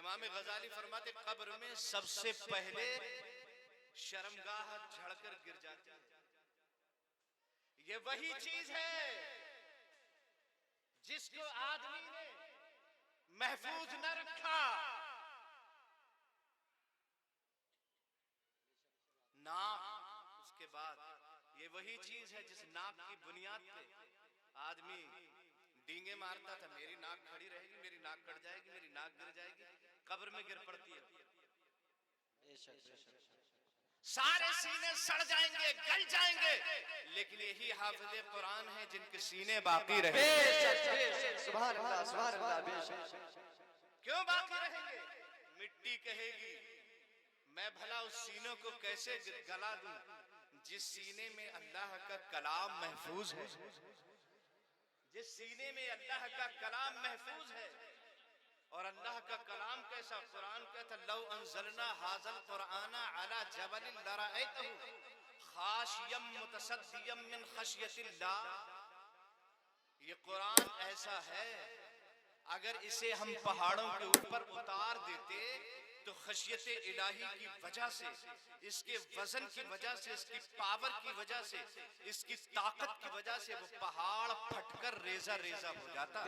इमाम गजाली फरमाते कब्र में सबसे पहले शर्मगाह झड़कर गिर जाती है। ये वही चीज है जिसको आदमी ने महफूज न रखा। नाक, उसके बाद ये वही चीज है जिस नाक की बुनियाद पे आदमी डींगे मारता था, मेरी नाक खड़ी रहेगी, मेरी नाक कट जाएगी, मेरी नाक गिर जाएगी, कब्र में गिर पड़ती है। सारे सीने सड़ जाएंगे, गल जाएंगे, लेकिन यही हाफिज़े कुरान है जिनके सीने बाकी रहे। सुभान अल्लाह, सुभान अल्लाह। क्यों बाकी रहेंगे? मिट्टी कहेगी मैं भला उस सीनों को कैसे गला दूं जिस सीने में अल्लाह का कलाम महफूज है, जिस सीने में अल्लाह का कलाम महफूज है। और अल्लाह का कलाम कैसा? कुरान कहता लौ अंज़लना हाज़ल कुराना अला जबलिन लरअयतहु खाशियम मुतसद्दियम मिन खशियतिल्लाह। ये कुरान ऐसा है, अगर इसे हम पहाड़ों के ऊपर उतार देते तो खशियत इलाही की वजह से, इसके वजन की वजह से, इसकी पावर की वजह से, इसकी ताकत की वजह से वो पहाड़ फटकर रेजा रेजा हो जाता।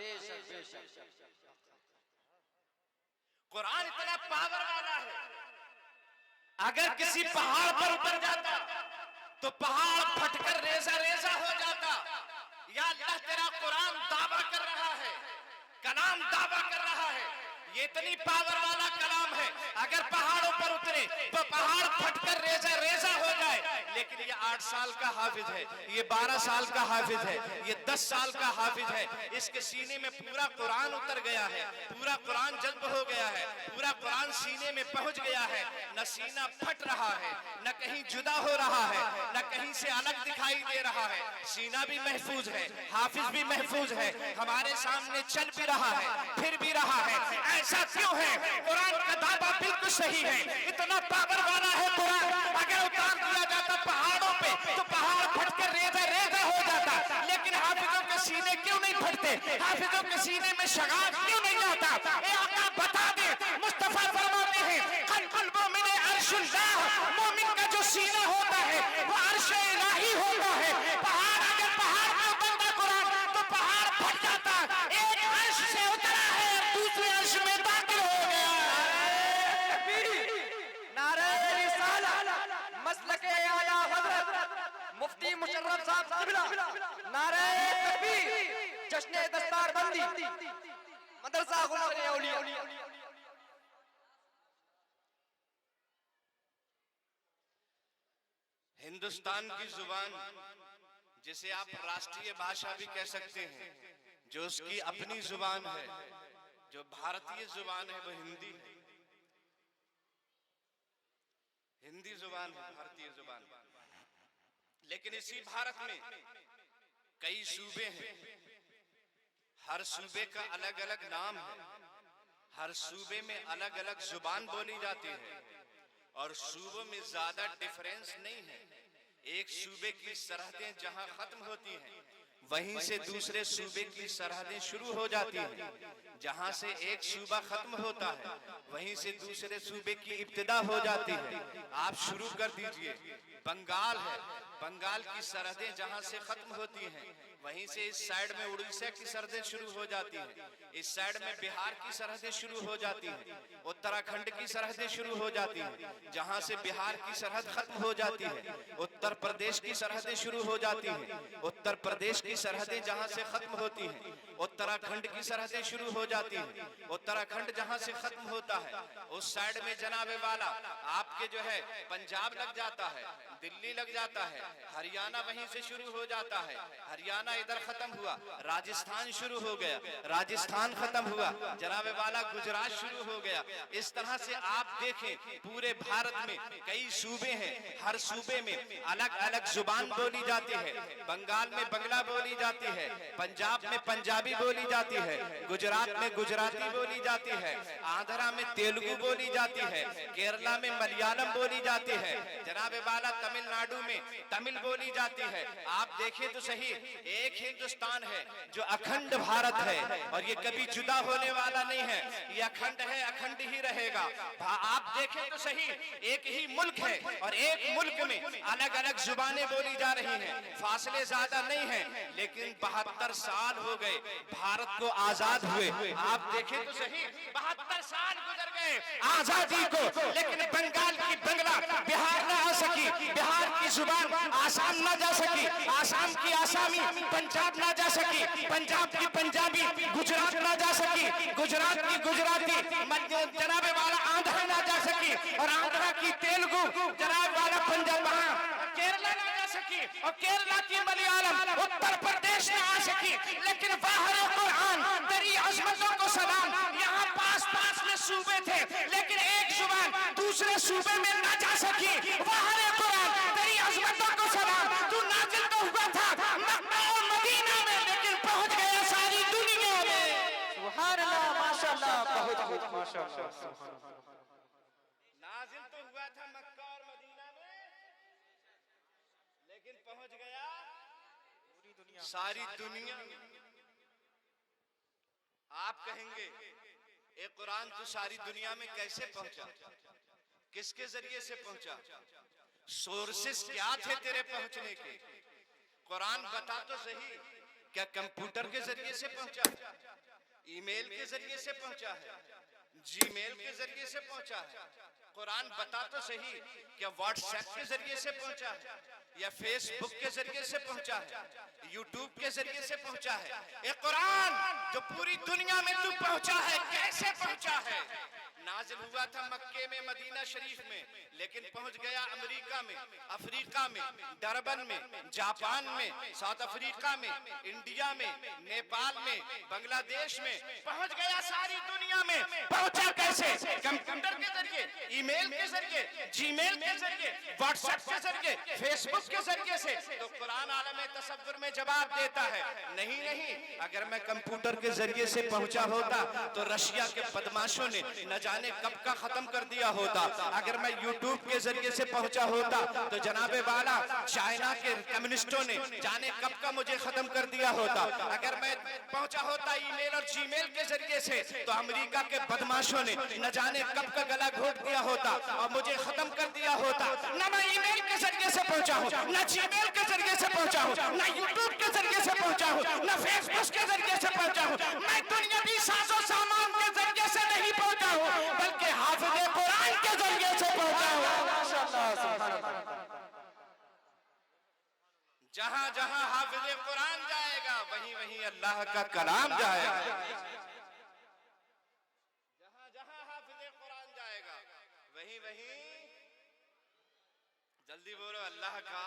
कुरान इतना पावर वाला है, अगर किसी पहाड़ पर उतर जाता तो पहाड़ फटकर रेजा रेजा हो जाता। या अल्लाह तेरा कुरान दावा कर रहा है, कलाम दावा कर रहा है, ये इतनी पावर वाला कलाम है, अगर पहाड़ों पर उतरे तो पहाड़ फटकर रेजा रेजा हो जाए। लेकिन ये 8 साल का हाफिज है, ये 12 साल का हाफिज है, ये 10 साल का हाफिज है, इसके सीने में पूरा कुरान उतर गया है, पूरा कुरान जज्ब हो गया है, पूरा कुरान सीने में पहुंच गया है। न सीना फट रहा है, न कहीं जुदा हो रहा है, न कहीं से अलग दिखाई दे रहा है। सीना भी महफूज है, हाफिज भी महफूज है, हमारे सामने चल भी रहा है, फिर भी रहा है। ऐसा क्यों है? कुरान का दावा बिल्कुल सही है, इतना पावर वाला है कुरान। अगर उतार दिया जाता पहाड़ों पे तो पहाड़ फटकर रेजा रेजा हो जाता। लेकिन हाफिजों के सीने क्यों नहीं फटते? हाफिजों के सीने में शगाफ क्यों नहीं आता? ए आका बता दे। मुस्तफा फरमाते हैं कल्बुल मोमिन अर्शुल्लाह, मोमिन का जो सीना होता है वो अर्श इलाही होता है। पहाड़ अगर पहाड़ में बनता कुरान तो पहाड़ फट जाता। एक अर्श से उतरा है, दूसरे अर्श में दाखिल हो गया। नारे रिसाला, मसलके आया हजरत मुफ्ती मुशर्रफ साहब किबला, नारे तकबीर, जश्न दस्तार बंदी, मदरसा गुलाम औलिया। हिंदुस्तान की जुबान, जिसे आप राष्ट्रीय भाषा भी कह सकते हैं, जो उसकी अपनी जुबान है, जो भारतीय जुबान है, वो हिंदी है। हिंदी जुबान है भारतीय जुबान। लेकिन इसी भारत में कई सूबे हैं, हर सूबे का अलग अलग नाम है, हर सूबे में अलग अलग जुबान बोली जाती है, और सूबों में ज्यादा डिफरेंस नहीं है। एक सूबे की सरहदें जहां खत्म होती हैं, वहीं से दूसरे सूबे की सरहदें शुरू हो जाती हैं। जहां से एक सूबा खत्म होता है, वहीं से दूसरे सूबे की इब्तिदा हो जाती है। आप शुरू कर दीजिए, बंगाल है, बंगाल की सरहदें जहां से खत्म होती हैं, वहीं से इस साइड में उड़ीसा की सरहदें शुरू हो जाती हैं, इस साइड में बिहार की सरहदें शुरू हो जाती हैं, उत्तराखंड की सरहदें शुरू हो जाती हैं। जहां से बिहार की सरहद खत्म हो जाती है, उत्तर प्रदेश की सरहदें शुरू हो जाती हैं, उत्तर प्रदेश की सरहदें जहां से खत्म होती हैं, उत्तराखंड की सरहदें शुरू हो जाती हैं। उत्तराखंड जहां से खत्म होता है, उस साइड में जनाबे वाला आपके जो है पंजाब लग जाता है, दिल्ली लग जाता है, हरियाणा वहीं से शुरू हो जाता है, हरियाणा इधर खत्म हुआ, राजस्थान शुरू हो गया, राजस्थान खत्म हुआ, जनाबे वाला गुजरात शुरू हो गया। इस तरह से आप देखें पूरे भारत में कई सूबे हैं, हर सूबे में अलग अलग जुबान बोली जाती है। बंगाल में बंगला बोली जाती है, पंजाब में पंजाबी बोली जाती है, गुजरात में गुजराती बोली जाती है, आंध्रा में तेलुगु बोली जाती है, केरला में मलयालम बोली जाती है, जनाबे वाला तमिलनाडु में तमिल बोली जाती है। आप देखें तो सही, एक हिंदुस्तान है जो अखंड भारत है और ये कभी जुदा होने वाला नहीं है, ये अखंड है, अखंड ही रहेगा। आप देखें तो सही, एक ही मुल्क है और एक मुल्क में अलग अलग जुबानें बोली जा रही हैं, फासले ज्यादा नहीं है, लेकिन 72 साल हो गए भारत को आजाद हुए। आप देखें तो सही, 72 साल गुजर गए आजादी को, लेकिन बंगाल की बंगला बिहार ना आ सकी, बिहार की जुबान आसाम ना जा सकी, आसाम की आसामी पंजाब ना जा सकी, पंजाब की पंजाबी गुजरात ना जा सकी, गुजरात की गुजराती जनाबे वाला आंध्र ना जा सकी, और आंध्रा की तेलुगु जनाब वाला पंजाब केरला ना जा सकी, और केरला की मलयालम उत्तर प्रदेश ना आ सकी, लेकिन बाहर कुरान तेरी अजमतों को सलाम, यहाँ पास पास में सूबे थे, लेकिन एक जुबान दूसरे सूबे में ना जा सकी। बाहर कुरान तेरी अजमतों को सलाम, तू नाजिल तो हुआ था मक्का और मदीना में, लेकिन पहुंच गया सारी दुनिया में। सुभान अल्लाह, माशाअल्लाह, बहुत माशाअल्लाह। नाजिल तो हुआ था मक्का और मदीना में, लेकिन पहुंच गया पूरी दुनिया, सारी दुनिया में। आप कहेंगे ये कुरान तो सारी दुनिया में कैसे पहुंचा, किसके जरिए से पहुंचा, सोर्सेस क्या थे तेरे पहुंचने के? कुरान बता तो सही, क्या कंप्यूटर के जरिए से पहुंचा है, ईमेल के जरिए से पहुंचा है, जीमेल के जरिए से पहुंचा है? कुरान बता तो सही, क्या व्हाट्सएप के जरिए से पहुंचा है, या फेसबुक के जरिए से पहुंचा है, यूट्यूब के जरिए से पहुंचा है? ये कुरान जो पूरी दुनिया में तू पहुंचा है, कैसे पहुंचा है? नाजिल हुआ था मक्के में, मदीना शरीफ में, लेकिन पहुंच गया अमेरिका में, अफ्रीका में, डरबन में, जापान में, साउथ अफ्रीका में, इंडिया में, नेपाल में, बांग्लादेश में, पहुंच गया सारी दुनिया में। पहुंचा कैसे? कंप्यूटर के जरिए, ईमेल के जरिए, जीमेल के जरिए, व्हाट्सएप के जरिए, फेसबुक के जरिए से। तो कुरान आलम तसव्वुर में जवाब देता है, नहीं नहीं, अगर मैं कंप्यूटर के जरिए से पहुंचा होता तो रशिया के बदमाशों ने न जाने कब का खत्म कर दिया होता। अगर मैं यूट्यूब के जरिए से पहुंचा होता तो जनाबे वाला चाइना के कम्युनिस्टों ने जाने कब का मुझे खत्म कर दिया होता। अगर मैं पहुंचा होता ईमेल और जीमेल के जरिए से तो अमेरिका के बदमाशों ने न जाने कब का गला घोट दिया होता और मुझे खत्म कर दिया होता। न मैं ईमेल के जरिए से पहुंचा हूं, न जीमेल के जरिए से पहुंचा हूं, न यूट्यूब के जरिए से पहुंचा हूं, न फेसबुक के जरिए से पहुंचा हूं। मैं दुनियावी साजो सामान के जरिए से नहीं पहुंचा हूं, बल्कि हाफिज़े कुरान के जरिए से पहुंचा हूं। माशाअल्लाह, सुभान अल्लाह। जहां जहां हाफिज़े कुरान जाएगा, वहीं वहीं अल्लाह का कलाम जाएगा। जहां जहां हाफिज़े कुरान जाएगा, वहीं वहीं, जल्दी बोलो, अल्लाह का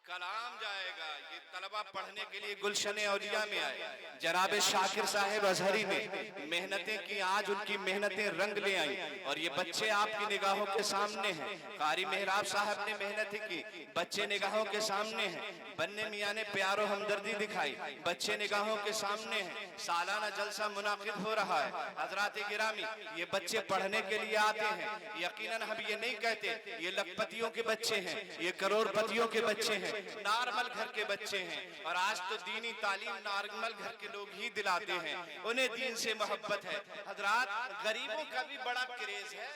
कलाम जाएगा। ये तलबा पढ़ने के लिए गुलशन औलिया में आए, जनाब शाकिर साहिब अजहरी ने मेहनतें की, आज उनकी मेहनतें रंग ले आई और ये बच्चे आपकी निगाहों के सामने हैं। कारी मेहराब साहब ने मेहनतें की, बच्चे निगाहों के सामने हैं। बन्ने मियाँ ने प्यारो हमदर्दी दिखाई, बच्चे निगाहों के सामने हैं। सालाना जलसा मुनाकिद हो रहा है। हजरात गिरामी, ये बच्चे पढ़ने के लिए आते हैं। यकीनन हम ये नहीं कहते ये लखपतियों के बच्चे हैं, ये करोड़पतियों के बच्चे हैं, नॉर्मल घर के बच्चे हैं। और आज तो दीनी तालीम नॉर्मल घर के लोग ही दिलाते हैं, उन्हें दीन से मोहब्बत है। हजरात, गरीबों का भी बड़ा क्रेज है,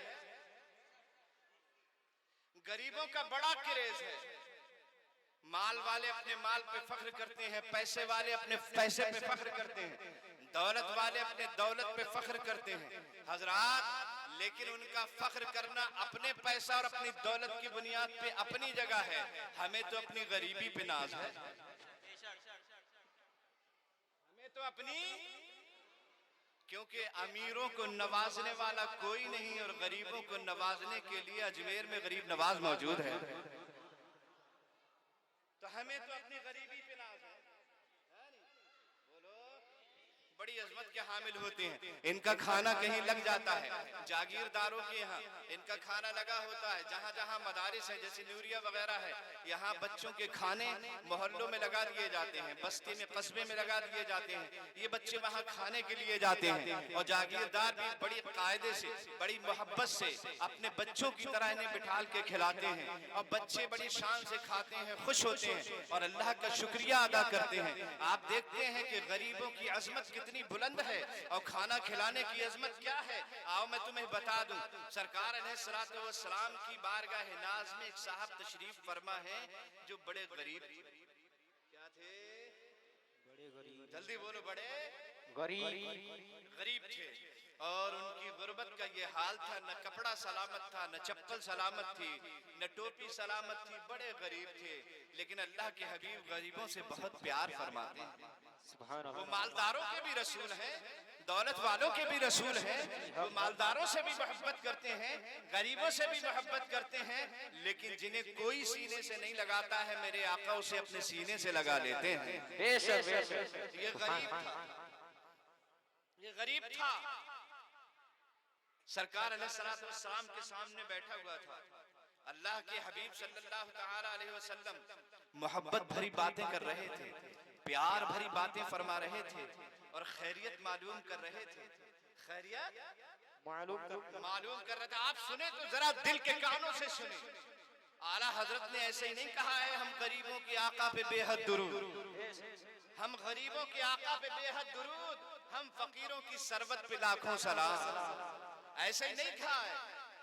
गरीबों का बड़ा क्रेज है। माल वाले अपने माल पे फख्र करते हैं, पैसे वाले अपने पैसे पे फख्र करते हैं, दौलत वाले अपने दौलत पे फख्र करते हैं। हजरात, लेकिन उनका फख्र करना अपने पैसा और अपनी दौलत की बुनियाद पे अपनी जगह है, हमें तो अपनी गरीबी पे नाज है। हमें तो अपनी, क्योंकि अमीरों को नवाजने वाला कोई नहीं और गरीबों को नवाजने के लिए अजमेर में गरीब नवाज मौजूद है। तो हमें तो अपनी गरीबी पे नाज है। बोलो, बड़ी अजमत के हामिल होते हैं, इनका खाना कहीं लग जाता है, जागीरदारों के यहाँ इनका खाना लगा होता है, जहाँ जहाँ मदारिस है जैसे नूरिया वगैरह है, यहाँ बच्चों के खाने मोहल्लों में लगा दिए जाते हैं, बस्ती में कस्बे में लगा दिए जाते हैं, ये बच्चे वहाँ खाने के लिए जाते हैं और जागीरदार भी बड़ी कायदे से बड़ी मोहब्बत से अपने बच्चों की तरह इन्हें बिठाल के खिलाते हैं और बच्चे बड़ी शान से खाते हैं, खुश होते हैं और अल्लाह का शुक्रिया अदा करते हैं। आप देखते हैं कि गरीबों की अजमत कितनी बुलंद है और खाना खिलाने की अजमत क्या है। आओ मैं तुम्हें बता दूं, सरकार अलैहिस्सलातु वस्सलाम की बारगाह नाज में एक साहब तशरीफ फरमा है जो बड़े गरीब क्या थे, बड़े गरीब, जल्दी बोलो, बड़े गरीब थे और उनकी गुर्बत का ये हाल था, न कपड़ा सलामत था, न चप्पल सलामत थी, न टोपी सलामत थी, बड़े गरीब थे। लेकिन अल्लाह के हबीब गरीबों से बहुत प्यार फरमाते हैं। वो मालदारों के भी रसूल हैं, दौलत वालों के भी रसूल हैं, वो मालदारों से भी मोहब्बत करते हैं, गरीबों से भी मोहब्बत करते हैं, लेकिन जिन्हें कोई सीने से नहीं लगाता है मेरे आका उसे अपने सीने से लगा लेते हैं। ये गरीब था। सरकार अलैहिस्सलातु वस्सलाम के सामने बैठा हुआ था, अल्लाह के हबीब सल्लल्लाहु तआला अलैहि वसल्लम मोहब्बत भरी बातें कर रहे थे, प्यार भरी बातें फरमा रहे थे और खैरियत मालूम कर रहे थे, खैरियत मालूम कर रहे थे। आप सुने तो जरा दिल के कानों से सुने। आला हजरत ने ऐसे ही नहीं कहा है हम गरीबों के आका पे बेहद दुरूद, हम गरीबों के आका पे बेहद दुरूद, हम फकीरों की सरबत पे लाखों सलाम, ऐसे ही नहीं कहा है।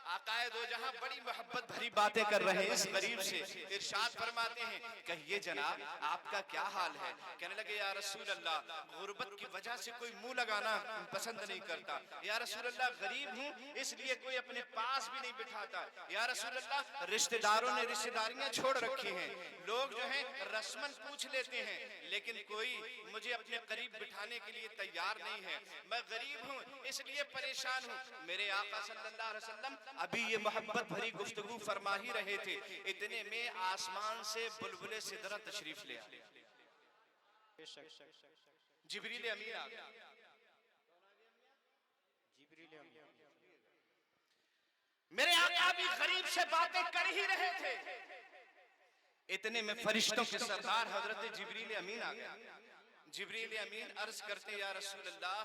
आकाए दो जहां बड़ी मोहब्बत भरी बातें कर रहे हैं इस गरीब से, इरशाद फरमाते हैं कहिए जनाब आपका क्या हाल है। कहने लगे या रसूल अल्लाह, गुर्बत की वजह से कोई मुंह लगाना पसंद नहीं करता, या रसूल अल्लाह गरीब हूँ इसलिए कोई अपने पास भी नहीं बिठाता, या रसूल अल्लाह रिश्तेदारों ने रिश्तेदारियां छोड़ रखी हैं, लोग जो हैं रस्मन पूछ लेते हैं लेकिन कोई मुझे अपने करीब बिठाने के लिए तैयार नहीं है, मैं गरीब हूँ इसलिए परेशान हूँ। मेरे आका सल्लल्लाहु अलैहि वसल्लम अभी ये मोहब्बत भरी गुफ्तगू फरमा ही रहे थे, इतने में आसमान से बुलबुले सिदरा तशरीफ ले आए, जिब्रील अमीन आ गया। मेरे आका भी गरीब से बातें कर ही रहे थे, इतने में फरिश्तों के सरदार हजरत जिब्रील अमीन आ गया। जिब्रील अमीन अर्ज करते या रसूल अल्लाह,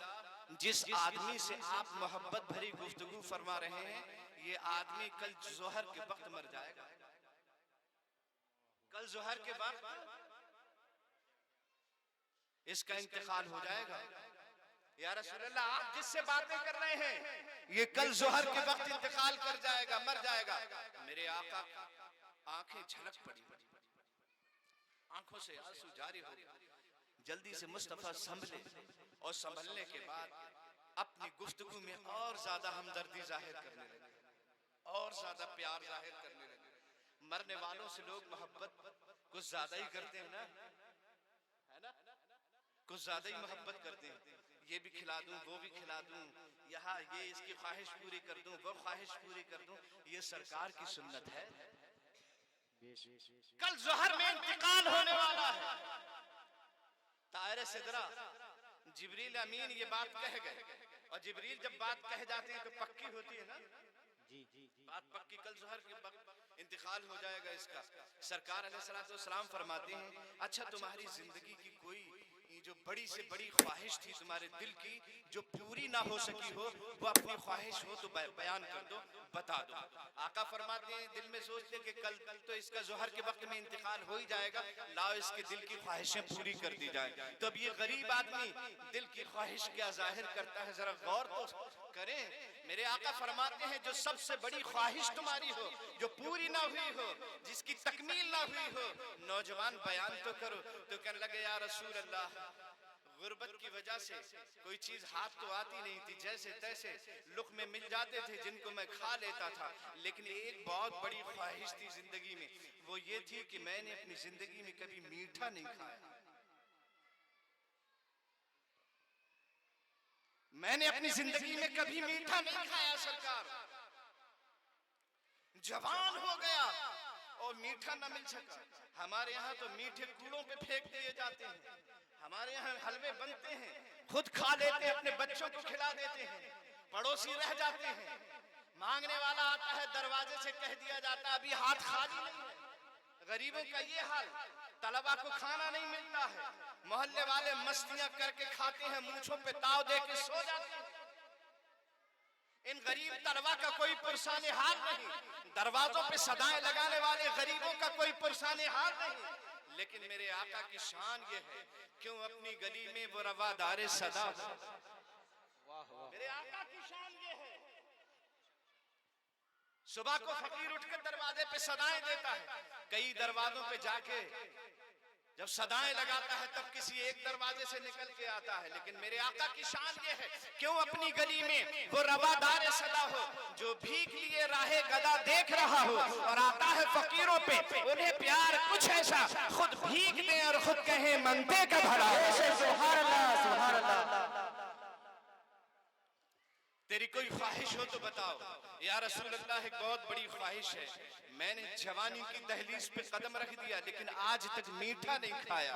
जिस आदमी से आप मोहब्बत भरी गुफ्तगू फरमा रहे हैं ये आदमी कल जोहर के वक्त मर जाएगा, कल जोहर के वक्त इसका इंतकाल हो जाएगा। या रसूल अल्लाह आप जिससे बातें कर रहे हैं ये कल जोहर के वक्त इंतकाल कर जाएगा, मर जाएगा। मेरे आका आंखें झलक पड़ी, आंखों से आंसू जारी हो गए, जल्दी से मुस्तफा संभले और संभलने के बाद अपनी गुफ्तगू में और ज्यादा हमदर्दी जाहिर करने लगे, और ज्यादा प्यार जाहिर करने लगे। मरने वालों से लोग मोहब्बत कुछ ज्यादा ही करते हैं ना, है ना, कुछ ज्यादा ही मोहब्बत करते हैं, ये भी खिला दूं वो भी खिला दूं, यहाँ ये इसकी ख्वाहिश पूरी कर दूं वो ख्वाहिश पूरी कर दूं, ये सरकार की सुन्नत है। कल जोहर में इंतकाल होने वाला है। तारे सिदरा जिब्रील अमीन ये बात कह गए, और जिब्रील जब बात कह जाते हैं तो पक्की होती है ना, बात पक्की, कल जोहर के वक्त इंतकाल हो जाएगा इसका। सरकार अलैहिस्सलातु वस्सलाम फरमाते हैं अच्छा तुम्हारी जिंदगी की कोई जो बड़ी से बड़ी ख्वाहिश थी तुम्हारे दिल की जो पूरी ना हो सकी हो, वो अपनी ख्वाहिश हो तो बयान कर दो, बता दो। आका फरमाते हैं दिल में सोचते कि कल तो इसका जोहर के वक्त में इंतकाल हो ही जाएगा, लाओ इसके दिल की ख्वाहिशें पूरी कर दी जाए। तो अब ये गरीब आदमी दिल की ख्वाहिश क्या जाहिर करता है, जरा गौर तो करें। मेरे आका फरमाते हैं जो सबसे बड़ी ख्वाहिश तुम्हारी हो, जो पूरी ना हुई हो, जिसकी तकमील ना हुई हो, नौजवान बयान तो करो। तो कहने लगे या रसूल अल्लाह, गुर्बत की वजह से कोई चीज हाथ तो आती नहीं थी, जैसे तैसे लुक़्मे मिल जाते थे जिनको मैं खा लेता था, लेकिन एक बहुत बड़ी ख्वाहिश थी जिंदगी में, वो ये थी कि मैंने अपनी जिंदगी में कभी मीठा नहीं खाया, मैंने अपनी जिंदगी में कभी मीठा नहीं खाया। सरकार जवान हो गया और मीठा न मिल सका। हमारे यहाँ तो मीठे कूड़ों पे फेंक दिए जाते हैं, हमारे यहाँ हलवे बनते हैं खुद खा लेते हैं, अपने बच्चों को खिला देते हैं, पड़ोसी रह जाते हैं, मांगने वाला आता है दरवाजे से कह दिया जाता है अभी हाथ खाली नहीं है। गरीबों का ये हाल, तलबा को खाना नहीं मिलता है, मोहल्ले वाले मस्तियां करके खाते हैं, मूंछों पे ताव दे के सो जाते हैं। इन गरीब तलबा का कोई पुरसाने हाल नहीं, दरवाजों पे सदाएं लगाने वाले गरीबों का कोई पुरसाने हाल नहीं। लेकिन मेरे आका की शान ये है, क्यों अपनी गली में वो रवादारे सदा हो। मेरे आका की शान ये है, सुबह को फकीर उठकर दरवाजे पे सदाएं देता है, कई दरवाजों पे जाके जब सदाएं लगाता है तब किसी एक दरवाजे से निकल के आता है। लेकिन मेरे आका की शान ये है, क्यों अपनी गली में वो रवादार सदा हो, जो भीख लिए राहे गदा देख रहा हो और आता है फकीरों पे, उन्हें प्यार कुछ ऐसा खुद भीख दे और खुद कहे मंगते का भला। सुभान अल्लाह, सुभान अल्लाह। तेरी कोई ख्वाहिश हो तो बताओ या रसूल अल्लाह, एक बहुत बड़ी ख्वाहिश है, मैंने जवानी की दहलीज पे कदम रख दिया लेकिन आज तक मीठा नहीं खाया,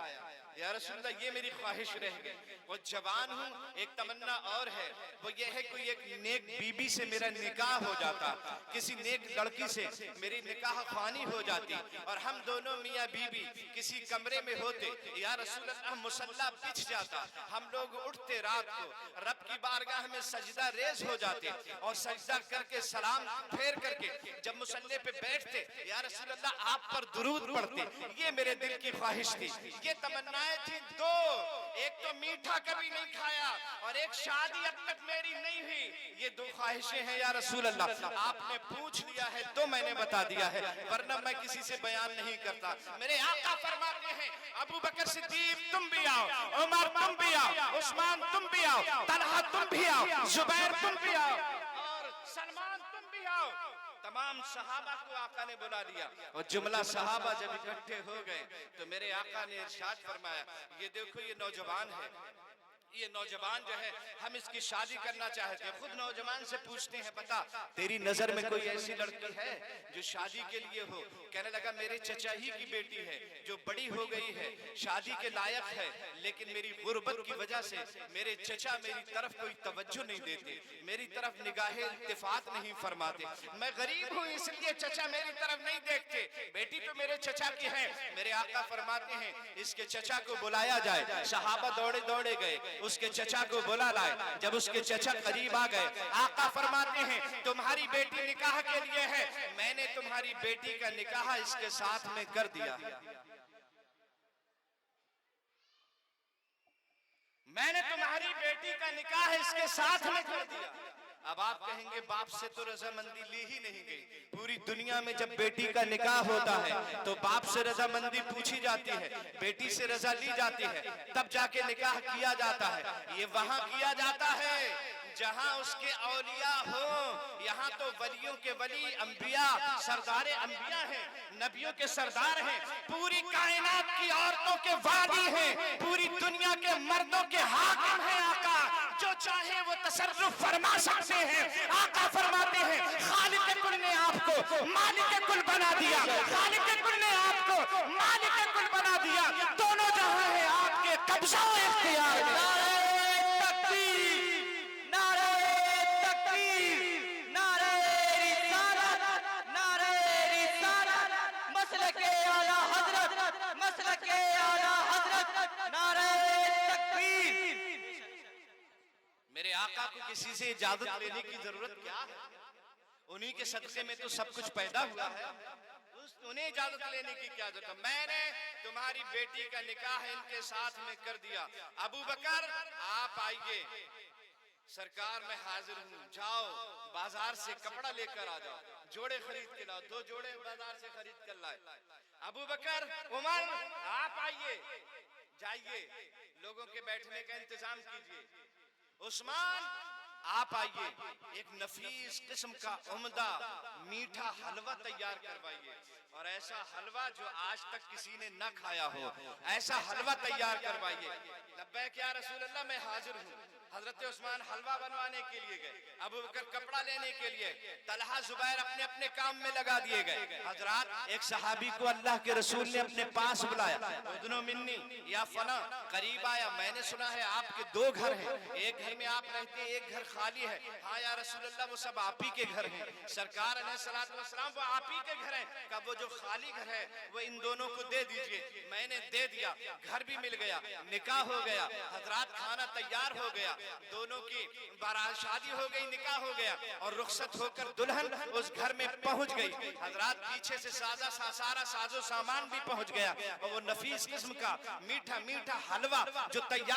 या रसूल अल्लाह ये मेरी ख्वाहिश रह गई। वो जवान हूँ, एक तमन्ना और है, वो ये है कोई एक नेक बीबी से मेरा निकाह हो जाता, किसी नेक लड़की से मेरी निकाह ख्वानी हो जाती और हम दोनों मियाँ बीबी किसी कमरे में होते, या रसूल अल्लाह मुसल्ला बिछ जाता, हम लोग उठते रात को रब की बारगाह में सजदा रेज हो जाते और सजदा करके सलाम फेर करके जब मुसल्ले पे बैठते, या रसूल अल्लाह आप पर दुरूद पढ़ते। ये मेरे दिल की ख्वाहिश थी, ये तमन्नाएं थी दो, एक तो मीठा कभी नहीं खाया और एक शादी अब तक मेरी नहीं हुई। ये दो ख्वाहिशें हैं या रसूल अल्लाह, आपने पूछ लिया है तो मैंने बता दिया है, वरना मैं किसी से बयान नहीं करता। मेरे आका फरमाते हैं अबू बकर सिद्दीक तुम भी आओ, उमर तुम भी आओ, उस्मान तुम भी आओ, तलहा तुम भी आओ, जुबैर तुम भी आओ और सलमान तुम भी आओ। तमाम सहाबा को आका ने बुला लिया और जुमला सहाबा जब इकट्ठे हो गए तो मेरे आका ने इरशाद फरमाया, ये देखो ये नौजवान है, ये नौजवान जो है हम इसकी शादी करना चाहते हैं। खुद नौजवान से पूछते हैं बता तेरी नजर में कोई ऐसी लड़की है जो शादी के लिए हो? कहने लगा मेरे चचा ही की बेटी है जो बड़ी हो गई है, शादी के लायक है, लेकिन मेरी गुर्बत की वजह से मेरे चचा मेरी तरफ कोई तवज्जो नहीं देते, मेरी तरफ निगाहे इल्तिफात नहीं फरमाते, मैं गरीब हूँ इसलिए चचा मेरी तरफ नहीं देखते, बेटी तो मेरे चचा की है। मेरे आका फरमाते हैं इसके चचा को बुलाया जाए। सहाबा दौड़े दौड़े गए, उसके चचा को बुला लाए। जब उसके चचा करीब आ गए, आका फरमाते हैं तुम्हारी बेटी निकाह के लिए है, मैंने तुम्हारी बेटी का निकाह इसके साथ में कर दिया, मैंने तुम्हारी बेटी का निकाह इसके साथ में कर दिया। अब आप कहेंगे बाप से तो रजामंदी ली ही नहीं गई, पूरी दुनिया में जब बेटी का निकाह होता है तो बाप से रजामंदी पूछी जाती है, बेटी से रजा ली जाती है, तब जाके निकाह किया जाता है। ये वहां किया जाता है जहां उसके औलिया हो, यहाँ तो वलियों के वली अंबिया सरदारे अंबिया हैं, नबियों के सरदार हैं, पूरी कायनात की औरतों के वादी हैं, पूरी दुनिया के मर्दों के हाकिम हैं। आका जो चाहे वो तसर्रुफ फरमा सकते हैं। आका फरमाते हैं खालिक कुल ने आपको मालिक कुल बना दिया, खालिक कुल ने आपको मालिक कुल बना दिया, दोनों जहां है आपके कब्जा और इख्तियार में। मेरे आका को किसी से इजाजत लेने की जरूरत क्या है? उन्हीं के सदक़े में तो सब कुछ पैदा हुआ है, उन्हें इजाजत लेने की क्या जरूरत है? मैंने तुम्हारी बेटी का निकाह इनके साथ में कर दिया। अबू बकर आप आइए, सरकार मैं हाजिर हूँ, जाओ बाजार से कपड़ा लेकर आ जाओ, जोड़े खरीद के लाओ, 2 जोड़े बाजार से खरीद कर लाए। अबू बकर उमर आप आइए, जाइए लोगों के बैठने का इंतजाम कीजिए। उस्मान आप आइए, एक नफीस किस्म का उम्दा मीठा हलवा तैयार करवाइए, और ऐसा हलवा जो आज तक किसी ने न खाया हो, ऐसा हलवा तैयार करवाइए। लब्बैक या रसूल अल्लाह मैं हाजिर हूँ। हजरत उस्मान हलवा बनवाने के लिए गए, अबू बकर कपड़ा लेने के लिए, तलहा जुबैर अपने अपने काम में लगा दिए गए। हजरत एक सहाबी को अल्लाह के रसूल ने अपने पास बुलाया, उदनो मिन्नी या फला, करीब आया, मैंने सुना है आपके दो घर हैं, एक घर में आप रहते हैं, एक घर खाली है। हाँ या रसूलल्लाह, वो सब आप ही के घर हैं। सरकार अलैहिस्सलातु वस्सलाम वो आप ही के घर हैं। कब वो जो खाली घर है वो इन दोनों को दे दीजिए। मैंने दे दिया, घर भी मिल गया, निकाह हो गया, हजरत खाना तैयार हो गया, दोनों की बारात शादी हो गई, निकाह हो गया और रुखसत होकर दुल्हन उस घर में पहुंच गई। हजरत पीछे से सारा साजो सामान भी पहुंच गया और वो नफीस किस्म का मीठा मीठा हलवा जो तैयार